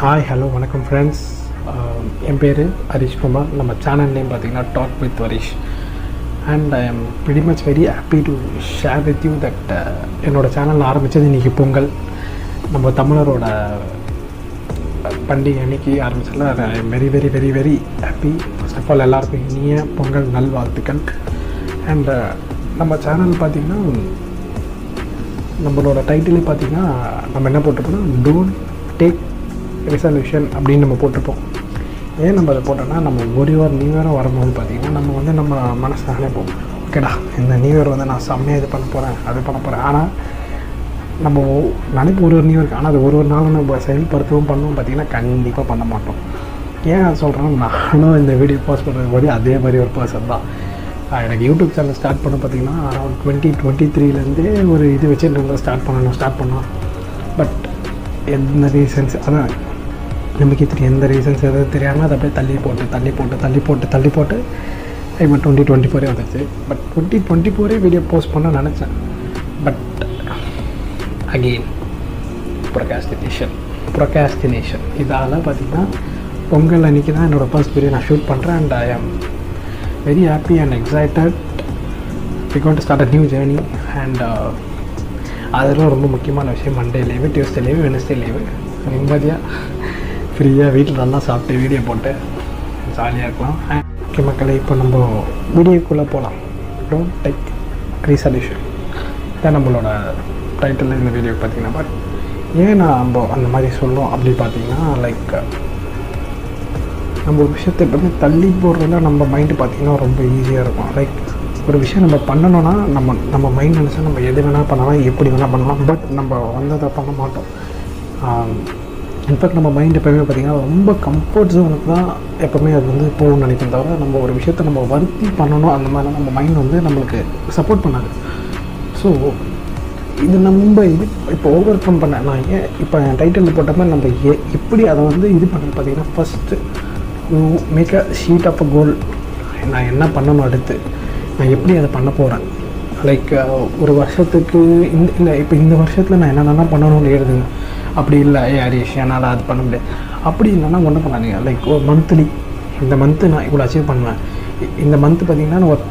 Hi hello வணக்கம் friends. என் பேர் ஹரிஷ் குமார். நம்ம சேனல் நேம் பார்த்தீங்கன்னா talk with Harish. And I am very much very happy to share with you that என்னோடய channel ஆரம்பித்தது இன்றைக்கி பொங்கல், நம்ம தமிழரோட பண்டிகை அன்றைக்கி ஆரம்பிச்சதில் I am very very very very happy. First of all எல்லாருக்கும் இனிய பொங்கல் நல்வாழ்த்துக்கள். அண்ட் நம்ம சேனல் பார்த்திங்கன்னா நம்மளோட டைட்டிலே பார்த்திங்கன்னா நம்ம என்ன போட்டிருப்போம்னா டோன்ட் டேக் ரெசல்யூஷன் அப்படின்னு நம்ம போட்டிருப்போம். ஏன் நம்ம அதை போட்டோம்னா, நம்ம ஒரு நியூ இயரும் வரும்போது பார்த்திங்கன்னா நம்ம மனசில் நினைப்போம், ஓகேடா இந்த நியூ இயர் நான் செம்மையாக இது பண்ண போகிறேன் அது பண்ண போகிறேன். ஆனால் நம்ம நினைப்பு ஒரு நியூ இயருக்கு, ஆனால் அது ஒரு நாளும் நம்ம செயல்படுத்தவும் பண்ணுவோம் பார்த்திங்கன்னா கண்டிப்பாக பண்ண மாட்டோம். ஏன் அது சொல்கிறேன்னா, நானும் இந்த வீடியோ போஸ்ட் பண்ணுறது மாதிரி அதே மாதிரி ஒரு பர்சன் தான். எனக்கு யூடியூப் சேனல் ஸ்டார்ட் பண்ண பார்த்திங்கன்னா அரௌண்ட் 2023 ஒரு இது வச்சுட்டு ஸ்டார்ட் பண்ணோம். பட் எந்த ரீசன்ஸ் அதான் நமக்கு எந்த ரீசன்ஸ் எதுவும் தெரியாமல் அதை அப்படியே தள்ளி போட்டு இப்போ 2024 வந்துச்சு. பட் 2024 வீடியோ போஸ்ட் பண்ண நினச்சேன். பட் அகெயின் ப்ரொகாஸ்டினேஷன் இதால் பார்த்திங்கன்னா பொங்கல் அன்றைக்கி தான் என்னோடய ஃபர்ஸ்ட் வீடியோ நான் ஷூட் பண்ணுறேன். அண்ட் ஐ ஆம் very happy and excited. we're going to start a new journey. and அதெல்லாம் ரொம்ப முக்கியமான விஷயம். Monday leave, Tuesday leave, Wednesday leave, நிம்மதியாக ஃப்ரீயாக வீட்டில் நல்லா சாப்பிட்டு வீடியோ போட்டு ஜாலியாக இருக்கலாம். ஓகே மக்களே, இப்போ நம்ம வீடியோக்குள்ளே போகலாம். டோன்ட் டேக் ரெசல்யூஷன் இதான் நம்மளோட டைட்டில் இந்த வீடியோ பார்த்திங்கன்னா. பட் ஏன் நம்ம அந்த மாதிரி சொல்லும் அப்படி பார்த்திங்கன்னா, லைக் நம்ம ஒரு விஷயத்தை எப்பவுமே தள்ளி போடுறதுல நம்ம மைண்டு பார்த்திங்கன்னா ரொம்ப ஈஸியாக இருக்கும். லைக் ஒரு விஷயம் நம்ம பண்ணணுன்னா நம்ம மைண்ட் நினச்சா நம்ம எது வேணால் பண்ணலாம், எப்படி வேணால் பண்ணலாம். பட் நம்ம வந்ததை பண்ண மாட்டோம். இன்ஃபேக்ட் நம்ம மைண்ட் எப்போவுமே பார்த்திங்கன்னா ரொம்ப கம்ஃபர்ட் ஜோனுக்கு தான் எப்போவுமே அது போகணும்னு நினைக்கிறத தவிர, நம்ம ஒரு விஷயத்தை நம்ம வருத்தி பண்ணணும் அந்த மாதிரி நம்ம மைண்ட் நம்மளுக்கு சப்போர்ட் பண்ணாது. ஸோ இது நம்ம இப்போ ஓவர் கம் பண்ண நான் ஏன் இப்போ என் டைட்டிலில் போட்ட மாதிரி நம்ம எப்படி அதை இது பண்ணது பார்த்திங்கன்னா, first you make a sheet of a goal. நான் என்ன பண்ணணும், அடுத்து நான் எப்படி அதை பண்ண போகிறேன். லைக் ஒரு வருஷத்துக்கு இப்போ இந்த வருஷத்தில் நான் என்னென்ன பண்ணணும்னு எழுதுங்க. அப்படி இல்லை ஹரிஷ் என்னால் அது பண்ண முடியாது அப்படி இல்லைன்னா ஒன்றும் பண்ணாதீங்க. லைக் ஒரு மந்த்லி, இந்த மந்த்து நான் இவ்வளோ அச்சீவ் பண்ணுவேன். இந்த மந்த்து பார்த்திங்கன்னா நான் ஒரு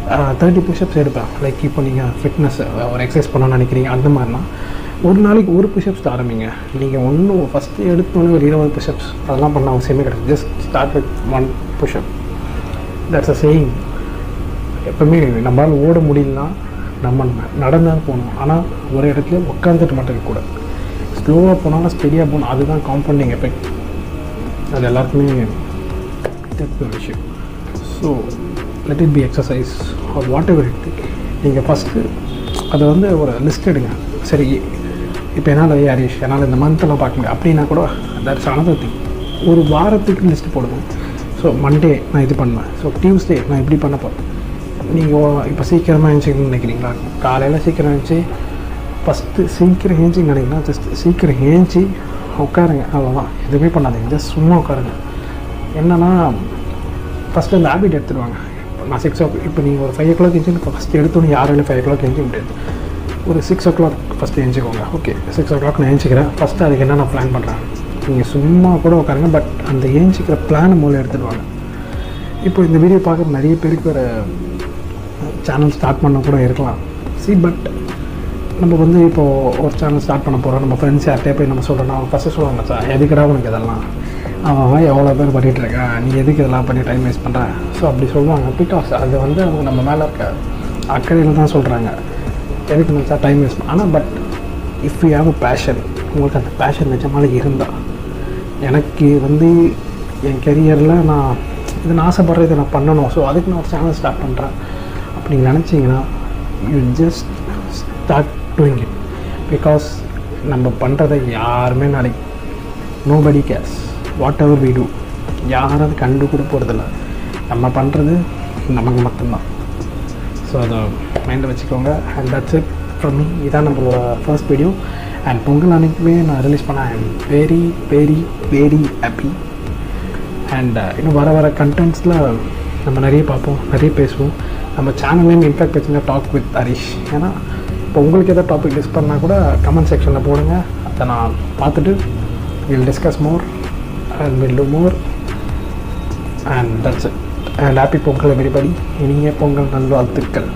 30 புஷ்அப்ஸ் எடுப்பேன். லைக் இப்போ நீங்கள் ஃபிட்னஸ் ஒரு எக்ஸசைஸ் பண்ணணும்னு நினைக்கிறீங்க, அந்த மாதிரினா ஒரு நாளைக்கு ஒரு புஷ்அப்ஸ் ஆரம்பிங்க. நீங்கள் ஒன்றும் ஃபஸ்ட்டு எடுத்தோன்னே ஒரு 20 புஷ்அப்ஸ் அதெல்லாம் பண்ண அவசியமே கிடையாது. Just start with 1 push up. That's a saying. எப்போவுமே நம்மளால் ஓட முடியலனா நம்ம நடந்தால் போகணும். ஆனால் ஒரு இடத்துல உட்காந்துட்டு மட்டும் கூட ஸ்லோவாக போனாலும் ஸ்டெடியாக போகணும். அதுதான் காம்பவுண்டிங் எஃபெக்ட். அது எல்லாருக்குமே தெரிஞ்ச ஒரு விஷயம். So let it be exercise R what ever it. நீங்கள் ஃபஸ்ட்டு அதை ஒரு லிஸ்ட் எடுங்க. சரி, இப்போ என்னால் ஹரிஷ் என்னால் இந்த மந்த்தெல்லாம் பார்க்க முடியும் அப்படின்னா கூட தட்ஸ் அனதர் திங். ஒரு வாரத்துக்கு லிஸ்ட்டு போடுங்க. ஸோ மண்டே நான் இது பண்ணுவேன், ஸோ டியூஸ்டே நான் இப்படி பண்ண போகிறேன். நீங்கள் இப்போ சீக்கிரமாக எழுந்திரிக்கணும்னு நினைக்கிறீங்களா, காலையில் சீக்கிரம் எழுந்துச்சி ஃபஸ்ட்டு சீக்கிரம் எழுந்திரின்னு நினைக்கிறீங்கன்னா ஜஸ்ட் சீக்கிரம் எழுந்துச்சி உட்காருங்க. அவ்வளோதான், எதுவுமே பண்ணாதீங்க, ஜஸ்ட் சும்மா உட்காருங்க. என்னென்னா ஃபஸ்ட்டு அந்த ஹேபிட் எடுத்துடுவாங்க. நான் 6 o'clock, இப்போ நீங்கள் ஒரு 5 o'clock எழுந்து ஃபஸ்ட்டு எடுத்தோன்னே யாரும் 5 o'clock எழுந்திக்க முடியாது. ஒரு 6 o'clock ஃபஸ்ட்டு எழுந்திக்கோங்க. ஓகே, 6 o'clock நான் எழுந்திக்கிறேன். ஃபஸ்ட்டு அதுக்கு என்ன நான் பிளான் பண்ணுறேன். நீங்கள் சும்மா கூட உட்காருங்க, பட் அந்த எழுந்திக்கிற பிளானை மூலம் எடுத்துடுவாங்க. இப்போ இந்த வீடியோ பார்க்குற நிறைய பேருக்கு ஒரு சேனல் ஸ்டார்ட் பண்ண கூட இருக்கலாம். பட் நம்ம இப்போது ஒரு சேனல் ஸ்டார்ட் பண்ண போகிறோம். நம்ம ஃப்ரெண்ட்ஸ் யார்கிட்டே போய் நம்ம சொல்கிறோன்னா அவங்க ஃபஸ்ட்டு சொல்லுவாங்க, சார் எதுக்குடா உனக்கு இதெல்லாம், அவன் எவ்வளோ பேர் பண்ணிகிட்ருக்கேன், நீ எதுக்கு இதெல்லாம் பண்ணி டைம் வேஸ்ட் பண்ணுறேன். ஸோ அப்படி சொல்லுவாங்க. பிகாஸ் அது அவங்க நம்ம மேலே இருக்க அக்கறையில் தான் சொல்கிறாங்க, எதுக்கு நினச்சா டைம் வேஸ்ட். ஆனால் but if you have a fashion, உங்களுக்கு அந்த பேஷன் நிஜமாலே இருந்தால், எனக்கு என் கெரியரில் நான் இது ஆசைப்படுறேன், இதை நான் பண்ணணும், ஸோ அதுக்கு நான் ஒரு சேனல் ஸ்டார்ட் பண்ணுறேன் அப்படின்னு நினச்சிங்கன்னா you just start doing it. Because நம்ம பண்ணுறதை யாருமே நாளைக்கு nobody cares whatever we do, யாராவது கண்டு கூட போகிறதில்ல. நம்ம பண்ணுறது நமக்கு மட்டும்தான். ஸோ அதை மைண்டில் வச்சுக்கோங்க. And that's it from me. இதான் நம்மளோட ஃபர்ஸ்ட் வீடியோ. அண்ட் பொங்கல் அன்றைக்குமே நான் ரிலீஸ் பண்ணேன். ஐ am very very very happy. And இன்னும் வர கண்டென்ட்ஸில் நம்ம நிறைய பார்ப்போம், நிறைய பேசுவோம். நம்ம சேனல்லேயும் இன்ஃபேக்ட் வச்சுங்க டாக் வித் ஹரிஷ். ஏன்னா இப்போ உங்களுக்கு எதாவது டாபிக் டிஸ்க் பண்ணால் கூட கமெண்ட் செக்ஷனில் போடுங்க. அதை நான் பார்த்துட்டு will discuss more. and we'll do more. And that's it. And happy Pongal everybody. இனிய பொங்கல் நல்வாழ்த்துக்கள்.